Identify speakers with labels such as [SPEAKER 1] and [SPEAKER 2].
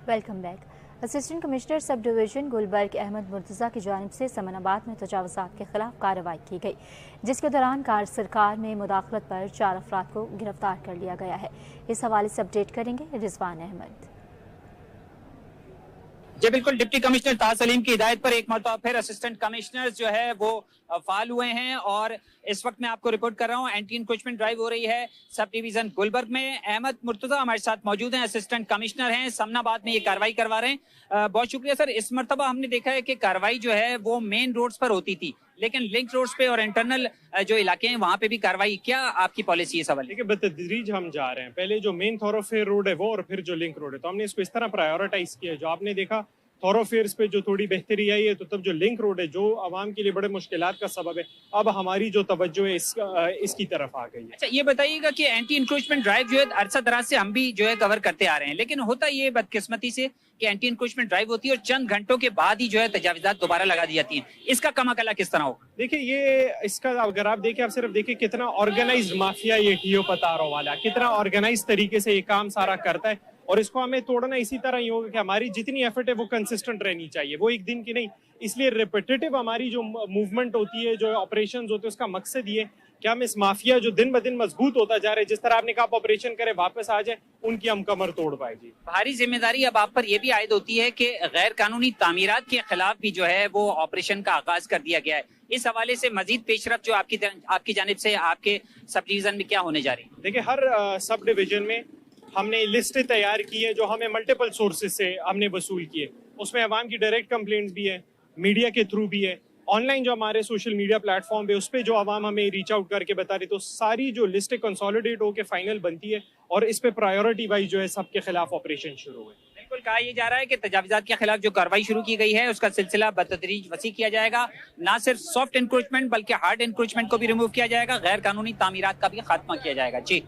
[SPEAKER 1] Welcome back. Assistant commissioner sub division Gulberg Ahmad Murtaza की जानिब से समनाबाद में तजावुज़ात के खिलाफ कार्रवाई की गई, जिसके दौरान कार सरकार में मुदाखलत पर 4 अफराद को गिरफ्तार कर लिया गया है। इस हवाले से अपडेट करेंगे रिजवान अहमद।
[SPEAKER 2] जी बिल्कुल, डिप्टी कमिश्नर ताज सलीम की हिदायत पर एक मरतबा फिर असिस्टेंट कमिश्नर जो है वो फाल हुए हैं और इस वक्त मैं आपको रिपोर्ट कर रहा हूँ एंटी इंक्रोचमेंट ड्राइव हो रही है सब डिवीजन गुलबर्ग में। अहमद मुर्तजा हमारे साथ मौजूद हैं, असिस्टेंट कमिश्नर हैं, समनाबाद में ये कार्रवाई करवा रहे हैं। बहुत शुक्रिया सर। इस मरतबा हमने देखा है कि कार्रवाई जो है वो मेन रोड्स पर होती थी, लेकिन लिंक रोड्स पे और इंटरनल जो इलाके हैं वहाँ पे भी कार्रवाई, क्या आपकी पॉलिसी है इस हवाले?
[SPEAKER 3] देखिए, बतदरीज हम जा रहे हैं। पहले जो मेन थॉरोफेयर रोड है वो और फिर जो लिंक रोड है, तो हमने इसको इस तरह प्रायोरिटाइज किया है। जो आपने देखा थॉरोफेयर्स पे जो थोड़ी बेहतरी आई है, तो तब जो लिंक रोड है जो आवाम के लिए बड़े मुश्किलात का सबब है, अब हमारी जो तवज्जो है इसकी तरफ आ गई है।
[SPEAKER 2] अच्छा, ये बताइएगा कि एंटी इंक्रोचमेंट ड्राइव जो है अरसा दराज से हम भी जो है कवर करते आ रहे हैं, लेकिन होता ये बदकिस्मती से कि एंटी इंक्रोचमेंट ड्राइव होती है और चंद घंटों के बाद ही जो है तजावीज़ात दोबारा लगा दी जाती हैं। इसका कमाकला किस तरह हो?
[SPEAKER 3] देखिए, ये इसका अगर आप देखें, आप सिर्फ देखिए कितना ऑर्गेनाइज्ड माफिया ये टीओ पतारों वाला, कितना ऑर्गेनाइज तरीके से ये काम सारा करता है, और इसको हमें तोड़ना इसी तरह ही होगा कि हमारी जितनी एफर्ट है वो कंसिस्टेंट रहनी चाहिए, वो एक दिन की नहीं। इसलिए रिपीटेटिव हमारी जो मूवमेंट होती है, जो ऑपरेशंस होते हैं, उसका मकसद ये कि हम इस माफिया जो दिन ब दिन मजबूत होता जा रहा है, जिस तरह आपने कहा आप ऑपरेशन करें वापस आ जाए, उनकी हम कमर तोड़ पाएगी।
[SPEAKER 2] भारी जिम्मेदारी अब आप पर यह भी आयद होती है कि गैर कानूनी तामीरात के खिलाफ भी जो है वो ऑपरेशन का आगाज कर दिया गया है। इस हवाले से मजीद पेशरफ जो आपकी जानिब से आपके सब डिवीजन में क्या होने जा रही है?
[SPEAKER 3] देखिए, हर सब डिवीजन में हमने लिस्टें तैयार की है जो हमें मल्टीपल सोर्सेज से हमने वसूल किए। उसमें अवाम की डायरेक्ट कंप्लेंट्स भी है, मीडिया के थ्रू भी है, ऑनलाइन जो हमारे सोशल मीडिया प्लेटफॉर्म पे उस पे जो अवाम हमें रीच आउट करके बता रही, तो सारी जो लिस्टें कंसोलिडेट होकर फाइनल बनती है और इस पे प्रायोरिटी वाइज जो है सबके खिलाफ ऑपरेशन शुरू हुए।
[SPEAKER 2] बिल्कुल, कहा यह जा रहा है कि तजावीज़ात के खिलाफ जो कार्रवाई शुरू की गई है उसका सिलसिला बतदरीज वसी किया जाएगा। ना सिर्फ सॉफ्ट इंक्रोचमेंट बल्कि हार्ड इंक्रोचमेंट को भी रिमूव किया जाएगा, गैर कानूनी तामीरात का भी खात्मा किया जाएगा। जी।